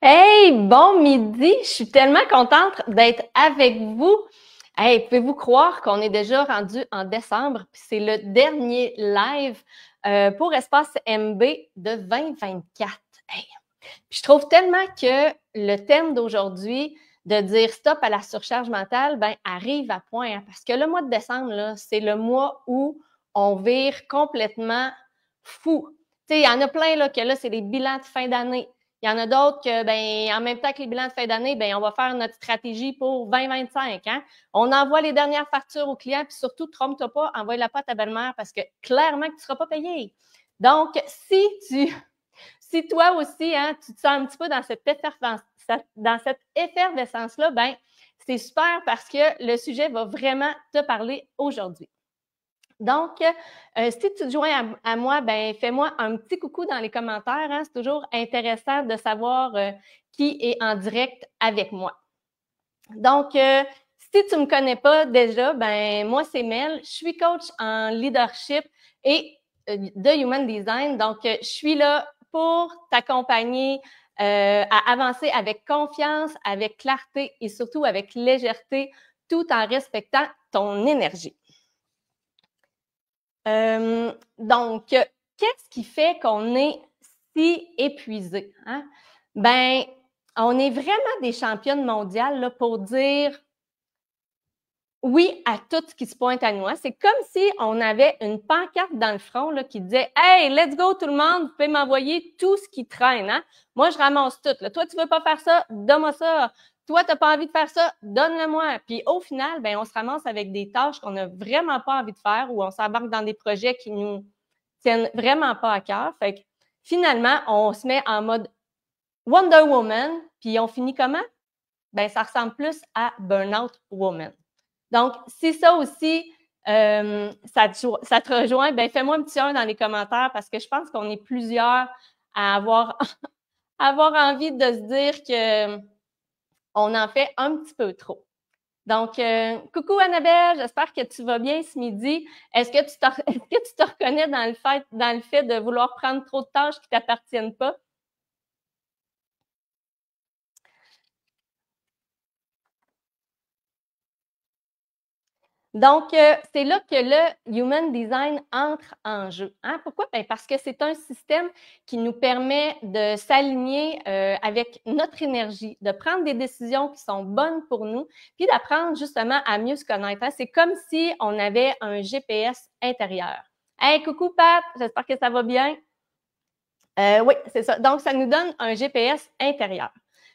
Hey, bon midi! Je suis tellement contente d'être avec vous. Hey, pouvez-vous croire qu'on est déjà rendu en décembre, puis c'est le dernier live pour Espace MB de 2024. Hey. Puis je trouve tellement que le thème d'aujourd'hui, de dire stop à la surcharge mentale, ben arrive à point, hein, parce que le mois de décembre, là, c'est le mois où on vire complètement fou. Tu sais, il y en a plein là, que là, c'est des bilans de fin d'année. Il y en a d'autres que, ben, en même temps que les bilans de fin d'année, ben, on va faire notre stratégie pour 2025. Hein? On envoie les dernières factures aux clients, puis surtout, trompe-toi pas, envoie-la pas à ta belle-mère parce que clairement que tu ne seras pas payé. Donc, si toi aussi, hein, tu te sens un petit peu dans cette effervescence-là, ben, c'est super parce que le sujet va vraiment te parler aujourd'hui. Donc, si tu te joins à moi, ben fais-moi un petit coucou dans les commentaires. Hein? C'est toujours intéressant de savoir qui est en direct avec moi. Donc, si tu ne me connais pas déjà, ben moi, c'est Mel. Je suis coach en leadership et de Human Design. Donc, je suis là pour t'accompagner à avancer avec confiance, avec clarté et surtout avec légèreté, tout en respectant ton énergie. Donc, qu'est-ce qui fait qu'on est si épuisé? Hein? Ben, on est vraiment des championnes mondiales là, pour dire oui à tout ce qui se pointe à nous. Hein? C'est comme si on avait une pancarte dans le front là, qui disait « Hey, let's go tout le monde, vous pouvez m'envoyer tout ce qui traîne. Hein? Moi, je ramasse tout. Là. Toi, tu veux pas faire ça? Donne-moi ça. Toi, tu n'as pas envie de faire ça? Donne-le-moi. » Puis au final, ben, on se ramasse avec des tâches qu'on n'a vraiment pas envie de faire ou on s'embarque dans des projets qui nous tiennent vraiment pas à cœur. Fait que finalement, on se met en mode Wonder Woman, puis on finit comment? Ben, ça ressemble plus à Burnout Woman. Donc, si ça aussi, ça te rejoint, ben fais-moi un petit 1 dans les commentaires parce que je pense qu'on est plusieurs à avoir envie de se dire qu'on en fait un petit peu trop. Donc, coucou Annabelle, j'espère que tu vas bien ce midi. Est-ce que tu te reconnais dans le fait de vouloir prendre trop de tâches qui ne t'appartiennent pas? Donc, c'est là que le Human Design entre en jeu. Hein? Pourquoi? Ben parce que c'est un système qui nous permet de s'aligner avec notre énergie, de prendre des décisions qui sont bonnes pour nous, puis d'apprendre justement à mieux se connaître. Hein? C'est comme si on avait un GPS intérieur. Hey, coucou Pat, j'espère que ça va bien. Oui, c'est ça. Donc, ça nous donne un GPS intérieur.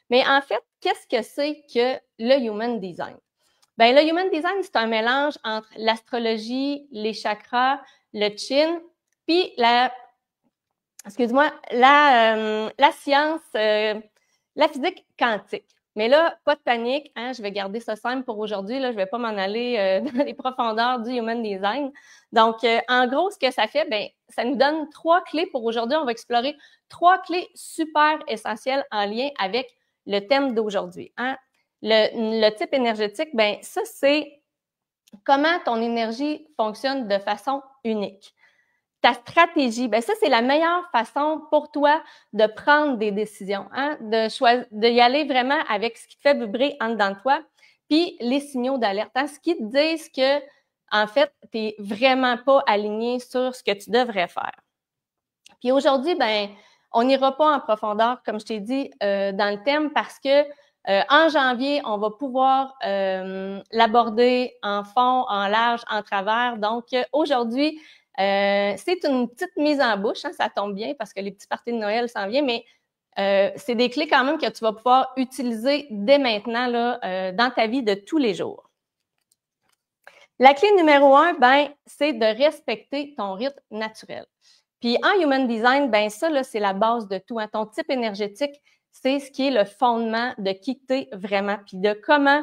Mais en fait, qu'est-ce que c'est que le Human Design? Ben, le Human Design, c'est un mélange entre l'astrologie, les chakras, le chin, puis la science, la physique quantique. Mais là, pas de panique, hein, je vais garder ça simple pour aujourd'hui. Là, je vais pas m'en aller dans les profondeurs du Human Design. Donc, en gros, ce que ça fait, ben, ça nous donne 3 clés pour aujourd'hui. On va explorer 3 clés super essentielles en lien avec le thème d'aujourd'hui. Hein. Le type énergétique, ben ça, c'est comment ton énergie fonctionne de façon unique. Ta stratégie, ben ça, c'est la meilleure façon pour toi de prendre des décisions, hein, de y aller vraiment avec ce qui te fait vibrer en dedans de toi, puis les signaux d'alerte, hein, ce qui te disent que, en fait, tu n'es vraiment pas aligné sur ce que tu devrais faire. Puis aujourd'hui, ben, on n'ira pas en profondeur, comme je t'ai dit, dans le thème parce que en janvier, on va pouvoir l'aborder en fond, en large, en travers. Donc, aujourd'hui, c'est une petite mise en bouche, hein, ça tombe bien parce que les petits parties de Noël s'en viennent, mais c'est des clés quand même que tu vas pouvoir utiliser dès maintenant là, dans ta vie de tous les jours. La clé numéro 1, ben, c'est de respecter ton rythme naturel. Puis en Human Design, ben ça, là, c'est la base de tout. Hein. Ton type énergétique, c'est ce qui est le fondement de qui tu es vraiment, puis de comment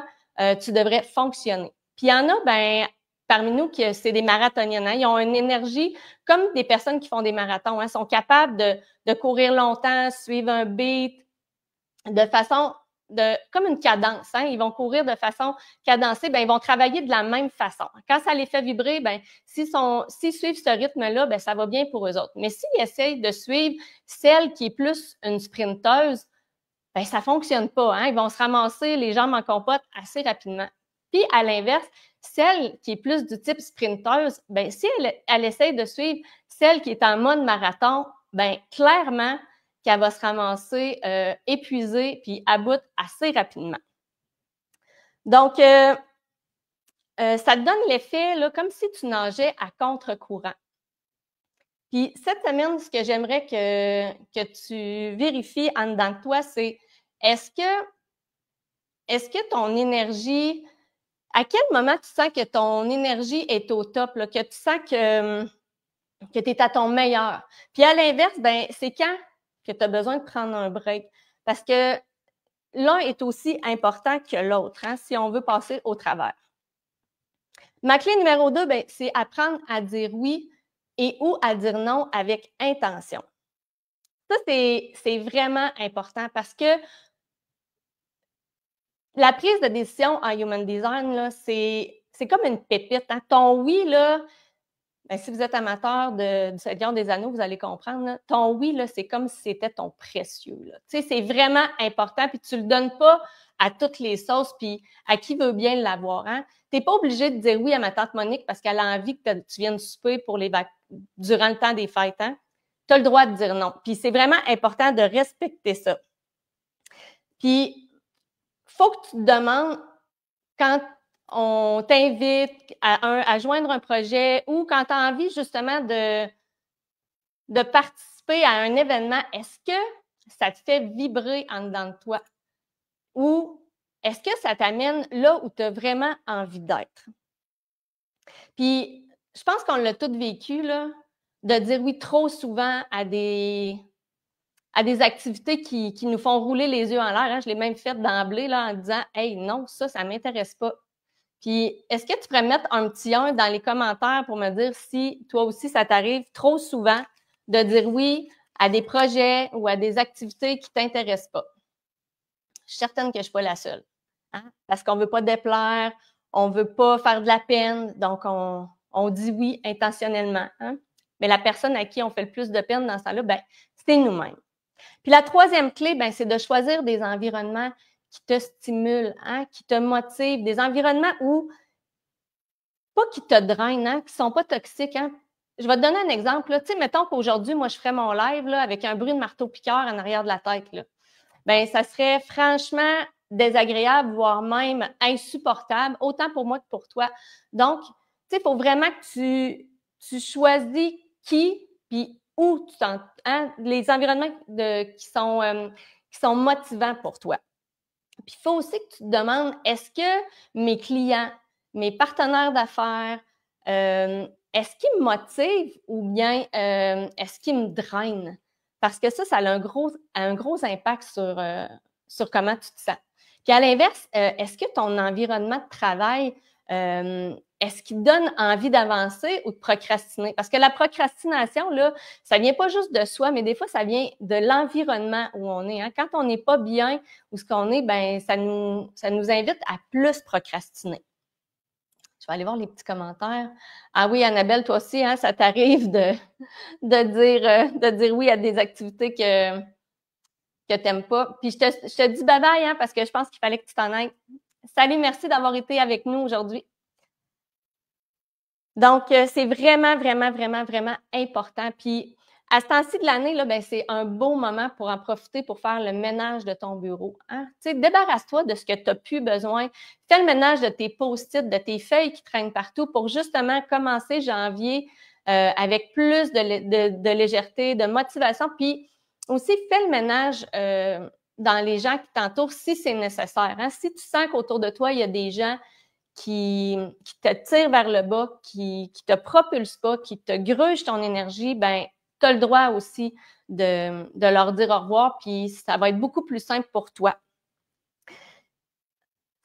tu devrais fonctionner. Puis il y en a, ben, parmi nous, qui c'est des marathoniennes. Hein. Ils ont une énergie comme des personnes qui font des marathons. Hein. Ils sont capables de courir longtemps, suivre un beat de façon comme une cadence. Hein? Ils vont courir de façon cadencée, ben, ils vont travailler de la même façon. Quand ça les fait vibrer, ben, s'ils suivent ce rythme-là, ben, ça va bien pour eux autres. Mais s'ils essayent de suivre celle qui est plus une sprinteuse, ben ça ne fonctionne pas. Hein? Ils vont se ramasser les jambes en compote assez rapidement. Puis, à l'inverse, celle qui est plus du type sprinteuse, ben si elle essaie de suivre celle qui est en mode marathon, ben clairement qu'elle va se ramasser épuisée puis à bout assez rapidement. Donc, ça te donne l'effet là, comme si tu nageais à contre-courant. Puis cette semaine, ce que j'aimerais que tu vérifies en dedans de toi, c'est est-ce que ton énergie, à quel moment tu sens que ton énergie est au top, là, que tu sens que tu es à ton meilleur? Puis à l'inverse, ben c'est quand que tu as besoin de prendre un break? Parce que l'un est aussi important que l'autre, hein, si on veut passer au travers. Ma clé numéro 2, ben, c'est apprendre à dire oui et ou à dire non avec intention. Ça, c'est vraiment important parce que la prise de décision en Human Design, c'est comme une pépite. Hein. Ton oui, là, ben, si vous êtes amateur du Seigneur des Anneaux, vous allez comprendre. Là, ton oui, là, c'est comme si c'était ton précieux. Là. Tu sais, c'est vraiment important, puis tu ne le donnes pas à toutes les sauces, puis à qui veut bien l'avoir. Hein. Tu n'es pas obligé de dire oui à ma tante Monique parce qu'elle a envie que tu viennes souper pour durant le temps des fêtes. Hein. Tu as le droit de dire non. Puis c'est vraiment important de respecter ça. Puis, il faut que tu te demandes quand on t'invite à joindre un projet ou quand tu as envie justement de participer à un événement, est-ce que ça te fait vibrer en dedans de toi? Ou est-ce que ça t'amène là où tu as vraiment envie d'être? Puis, je pense qu'on l'a tous vécu, là, de dire oui trop souvent à des activités qui nous font rouler les yeux en l'air. Hein. Je l'ai même fait d'emblée là, en disant « Hey, non, ça ne m'intéresse pas. » Puis, est-ce que tu pourrais mettre un petit 1 dans les commentaires pour me dire si toi aussi, ça t'arrive trop souvent de dire oui à des projets ou à des activités qui ne t'intéressent pas? Je suis certaine que je ne suis pas la seule. Hein? Parce qu'on ne veut pas déplaire, on ne veut pas faire de la peine, donc on dit oui intentionnellement. Hein? Mais la personne à qui on fait le plus de peine dans ça là, ben, c'est nous-mêmes. Puis la troisième clé, ben, c'est de choisir des environnements qui te stimulent, hein, qui te motivent, des environnements où, pas qui te drainent, hein, qui ne sont pas toxiques. Hein. Je vais te donner un exemple. Tu sais, mettons qu'aujourd'hui, moi, je ferais mon live là, avec un bruit de marteau-piqueur en arrière de la tête. Là. Ben, ça serait franchement désagréable, voire même insupportable, autant pour moi que pour toi. Donc, tu sais, il faut vraiment que tu choisis qui, puis où tu t'en... Hein, les environnements qui sont motivants pour toi. Puis, il faut aussi que tu te demandes, est-ce que mes clients, mes partenaires d'affaires, est-ce qu'ils me motivent ou bien est-ce qu'ils me drainent? Parce que ça a un gros impact sur comment tu te sens. Puis à l'inverse, est-ce que ton environnement de travail, est-ce qu'il te donne envie d'avancer ou de procrastiner? Parce que la procrastination, là, ça vient pas juste de soi, mais des fois, ça vient de l'environnement où on est. Hein? Quand on n'est pas bien où ce qu'on est, ben ça nous invite à plus procrastiner. Je vais aller voir les petits commentaires. Ah oui, Annabelle, toi aussi, hein, ça t'arrive de dire oui à des activités que tu n'aimes pas. Puis je te dis bye-bye, hein, parce que je pense qu'il fallait que tu t'en ailles. Salut, merci d'avoir été avec nous aujourd'hui. Donc, c'est vraiment, vraiment, vraiment, vraiment important. Puis, à ce temps-ci de l'année, là, ben, c'est un beau moment pour en profiter pour faire le ménage de ton bureau. Hein? Tu sais, débarrasse-toi de ce que tu n'as plus besoin. Fais le ménage de tes post-it, de tes feuilles qui traînent partout pour justement commencer janvier avec plus de légèreté, de motivation. Puis aussi, fais le ménage dans les gens qui t'entourent si c'est nécessaire. Hein? Si tu sens qu'autour de toi, il y a des gens qui te tirent vers le bas, qui te propulsent pas, qui te grugent ton énergie, ben tu as le droit aussi de leur dire au revoir, puis ça va être beaucoup plus simple pour toi.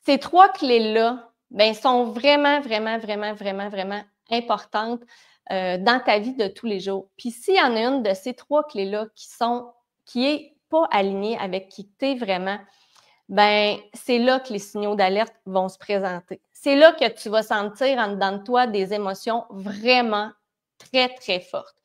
Ces 3 clés-là, ben sont vraiment, vraiment, vraiment, vraiment, vraiment importantes dans ta vie de tous les jours. Puis s'il y en a une de ces 3 clés-là qui est pas alignée avec qui tu es vraiment, ben c'est là que les signaux d'alerte vont se présenter. C'est là que tu vas sentir en dedans de toi des émotions vraiment très, très fortes.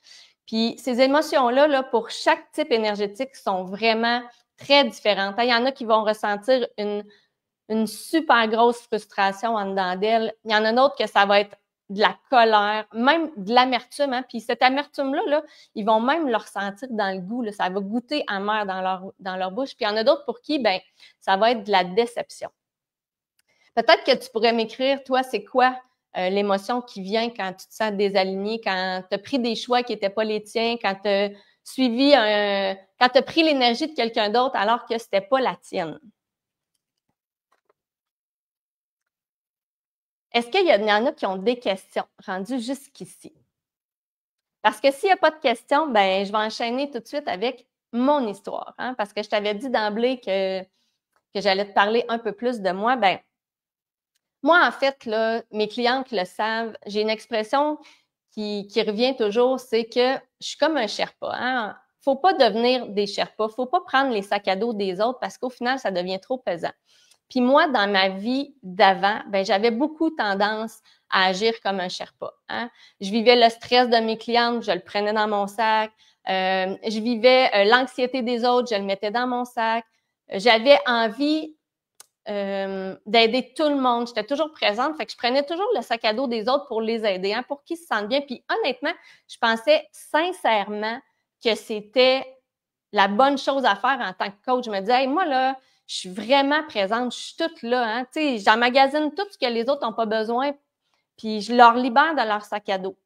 Puis ces émotions-là, là, pour chaque type énergétique, sont vraiment très différentes. Il y en a qui vont ressentir une super grosse frustration en dedans d'elles. Il y en a d'autres que ça va être de la colère, même de l'amertume. Hein? Puis cette amertume-là, là, ils vont même le ressentir dans le goût. Là. Ça va goûter amer dans leur bouche. Puis il y en a d'autres pour qui, ben, ça va être de la déception. Peut-être que tu pourrais m'écrire, toi, c'est quoi l'émotion qui vient quand tu te sens désaligné, quand tu as pris des choix qui n'étaient pas les tiens, quand tu as quand tu as pris l'énergie de quelqu'un d'autre alors que c'était pas la tienne. Est-ce qu'il y en a qui ont des questions rendues jusqu'ici? Parce que s'il n'y a pas de questions, ben, je vais enchaîner tout de suite avec mon histoire. Hein, parce que je t'avais dit d'emblée que j'allais te parler un peu plus de moi. Ben, moi, en fait, là, mes clientes le savent, j'ai une expression qui revient toujours, c'est que je suis comme un Sherpa. Hein? Faut pas devenir des Sherpas. Faut pas prendre les sacs à dos des autres parce qu'au final, ça devient trop pesant. Puis moi, dans ma vie d'avant, ben j'avais beaucoup tendance à agir comme un Sherpa. Hein? Je vivais le stress de mes clientes, je le prenais dans mon sac. Je vivais l'anxiété des autres, je le mettais dans mon sac. J'avais envie d'aider tout le monde. J'étais toujours présente, fait que je prenais toujours le sac à dos des autres pour les aider, hein, pour qu'ils se sentent bien. Puis honnêtement, je pensais sincèrement que c'était la bonne chose à faire en tant que coach. Je me disais, hey, moi, là, je suis vraiment présente, je suis toute là. Hein, tu sais, j'emmagasine tout ce que les autres n'ont pas besoin, puis je leur libère de leur sac à dos.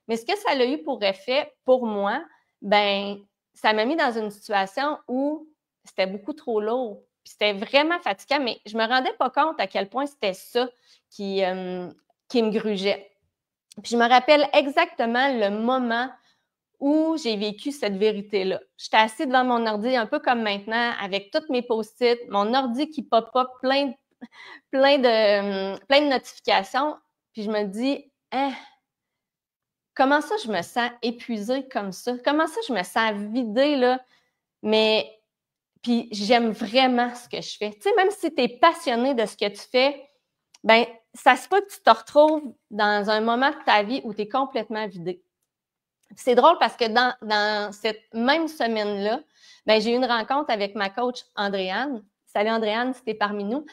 Mais ce que ça a eu pour effet, pour moi, ben, ça m'a mis dans une situation où c'était beaucoup trop lourd. Puis c'était vraiment fatigant, mais je me rendais pas compte à quel point c'était ça qui me grugeait. Puis je me rappelle exactement le moment où j'ai vécu cette vérité-là. J'étais assise devant mon ordi, un peu comme maintenant, avec toutes mes post-it, mon ordi qui pop-up, plein de notifications. Puis je me dis, hein, comment ça je me sens épuisée comme ça? Comment ça je me sens vidée, là? Mais puis j'aime vraiment ce que je fais. Tu sais, même si tu es passionné de ce que tu fais, ben ça se peut que tu te retrouves dans un moment de ta vie où tu es complètement vidé. C'est drôle parce que dans cette même semaine-là, ben j'ai eu une rencontre avec ma coach Andréane. Salut Andréane, si t'es parmi nous,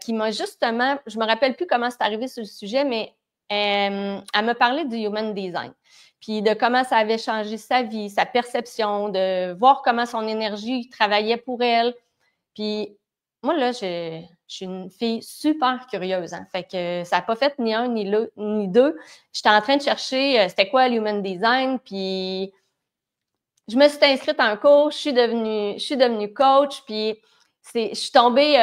qui m'a justement, je me rappelle plus comment c'est arrivé sur le sujet, mais elle m'a parlé du Human Design, puis de comment ça avait changé sa vie, sa perception, de voir comment son énergie travaillait pour elle. Puis moi, là, je suis une fille super curieuse. Hein? Fait que ça n'a pas fait ni un ni deux. J'étais en train de chercher c'était quoi l'Human Design, puis je me suis inscrite à un cours, je suis devenue coach, puis je suis tombée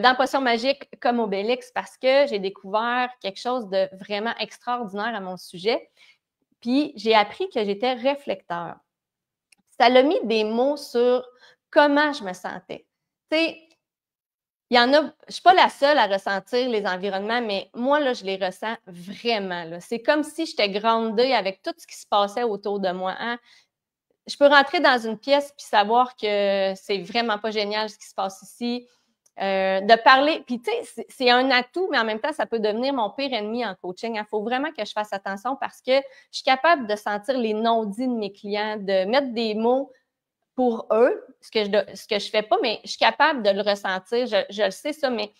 dans Potion Magique comme Obélix parce que j'ai découvert quelque chose de vraiment extraordinaire à mon sujet. Puis j'ai appris que j'étais réflecteur. Ça l'a mis des mots sur comment je me sentais. Tu sais, il y en a, je suis pas la seule à ressentir les environnements, mais moi, là, je les ressens vraiment. Là. C'est comme si j'étais groundée avec tout ce qui se passait autour de moi. Hein? Je peux rentrer dans une pièce puis savoir que c'est vraiment pas génial ce qui se passe ici. De parler, puis tu sais, c'est un atout, mais en même temps, ça peut devenir mon pire ennemi en coaching. Il faut vraiment que je fasse attention parce que je suis capable de sentir les non-dits de mes clients, de mettre des mots pour eux, ce que je fais pas, mais je suis capable de le ressentir, je le sais ça, mais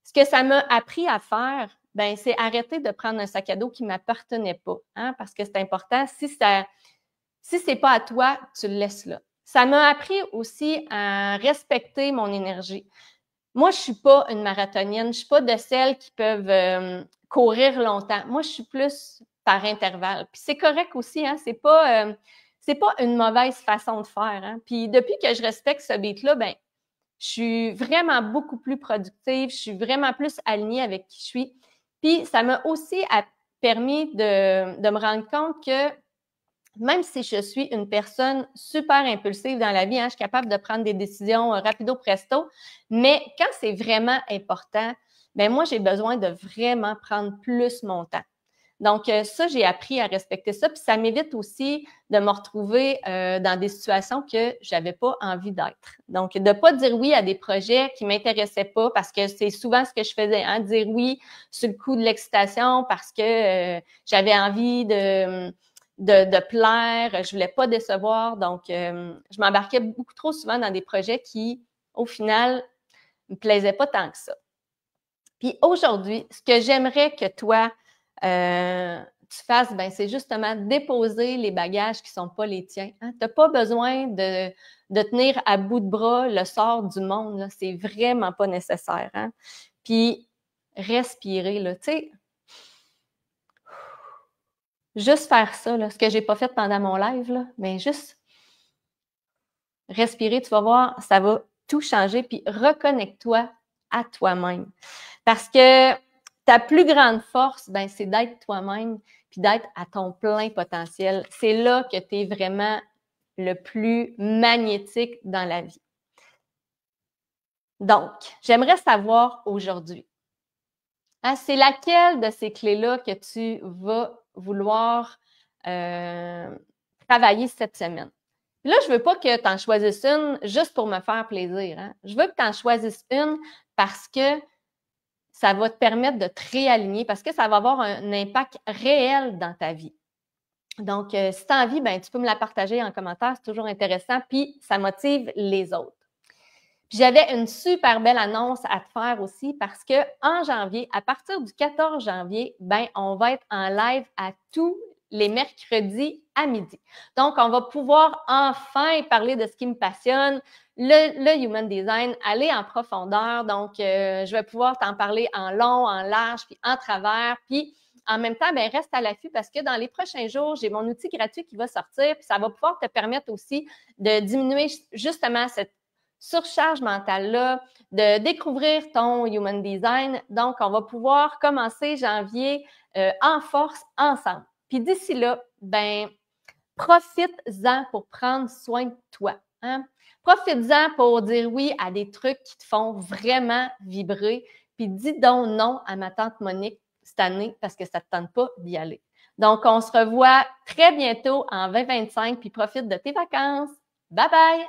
ce que ça m'a appris à faire, ben c'est arrêter de prendre un sac à dos qui ne m'appartenait pas, hein, parce que c'est important. Si c'est pas à toi, tu le laisses là. Ça m'a appris aussi à respecter mon énergie. Moi, je suis pas une marathonienne, je suis pas de celles qui peuvent courir longtemps. Moi, je suis plus par intervalle. Puis c'est correct aussi, hein, c'est pas une mauvaise façon de faire. Hein. Puis depuis que je respecte ce beat-là, ben, je suis vraiment beaucoup plus productive, je suis vraiment plus alignée avec qui je suis. Puis ça m'a aussi permis de me rendre compte que même si je suis une personne super impulsive dans la vie, hein, je suis capable de prendre des décisions rapido presto, mais quand c'est vraiment important, ben moi, j'ai besoin de vraiment prendre plus mon temps. Donc, ça, j'ai appris à respecter ça. Puis ça m'évite aussi de me retrouver dans des situations que j'avais pas envie d'être. Donc, de pas dire oui à des projets qui m'intéressaient pas parce que c'est souvent ce que je faisais, hein, dire oui sur le coup de l'excitation parce que j'avais envie de plaire, je voulais pas décevoir. Donc, je m'embarquais beaucoup trop souvent dans des projets qui, au final, me plaisaient pas tant que ça. Puis aujourd'hui, ce que j'aimerais que toi, tu fasses, ben, c'est justement déposer les bagages qui sont pas les tiens. Hein? Tu n'as pas besoin de tenir à bout de bras le sort du monde. Là. C'est vraiment pas nécessaire. Hein? Puis, respirer, là, tu sais. Juste faire ça, là, ce que j'ai pas fait pendant mon live, là, mais juste respirer, tu vas voir, ça va tout changer. Puis, reconnecte-toi à toi-même. Parce que ta plus grande force, ben, c'est d'être toi-même puis d'être à ton plein potentiel. C'est là que tu es vraiment le plus magnétique dans la vie. Donc, j'aimerais savoir aujourd'hui, hein, c'est laquelle de ces clés-là que tu vas vouloir travailler cette semaine? Puis là, je ne veux pas que tu en choisisses une juste pour me faire plaisir. Hein? Je veux que tu en choisisses une parce que ça va te permettre de te réaligner parce que ça va avoir un impact réel dans ta vie. Donc, si tu as envie, ben, tu peux me la partager en commentaire, c'est toujours intéressant, puis ça motive les autres. Puis j'avais une super belle annonce à te faire aussi parce que en janvier, à partir du 14 janvier, ben, on va être en live à tous les mercredis à midi. Donc, on va pouvoir enfin parler de ce qui me passionne, le Human Design, aller en profondeur. Donc, je vais pouvoir t'en parler en long, en large, puis en travers. Puis, en même temps, ben, reste à l'affût parce que dans les prochains jours, j'ai mon outil gratuit qui va sortir, puis ça va pouvoir te permettre aussi de diminuer justement cette surcharge mentale-là, de découvrir ton Human Design. Donc, on va pouvoir commencer janvier en force ensemble. Puis d'ici là, ben, profites-en pour prendre soin de toi. Hein? Profites-en pour dire oui à des trucs qui te font vraiment vibrer. Puis dis donc non à ma tante Monique cette année parce que ça ne te tente pas d'y aller. Donc, on se revoit très bientôt en 2025 puis profite de tes vacances. Bye bye!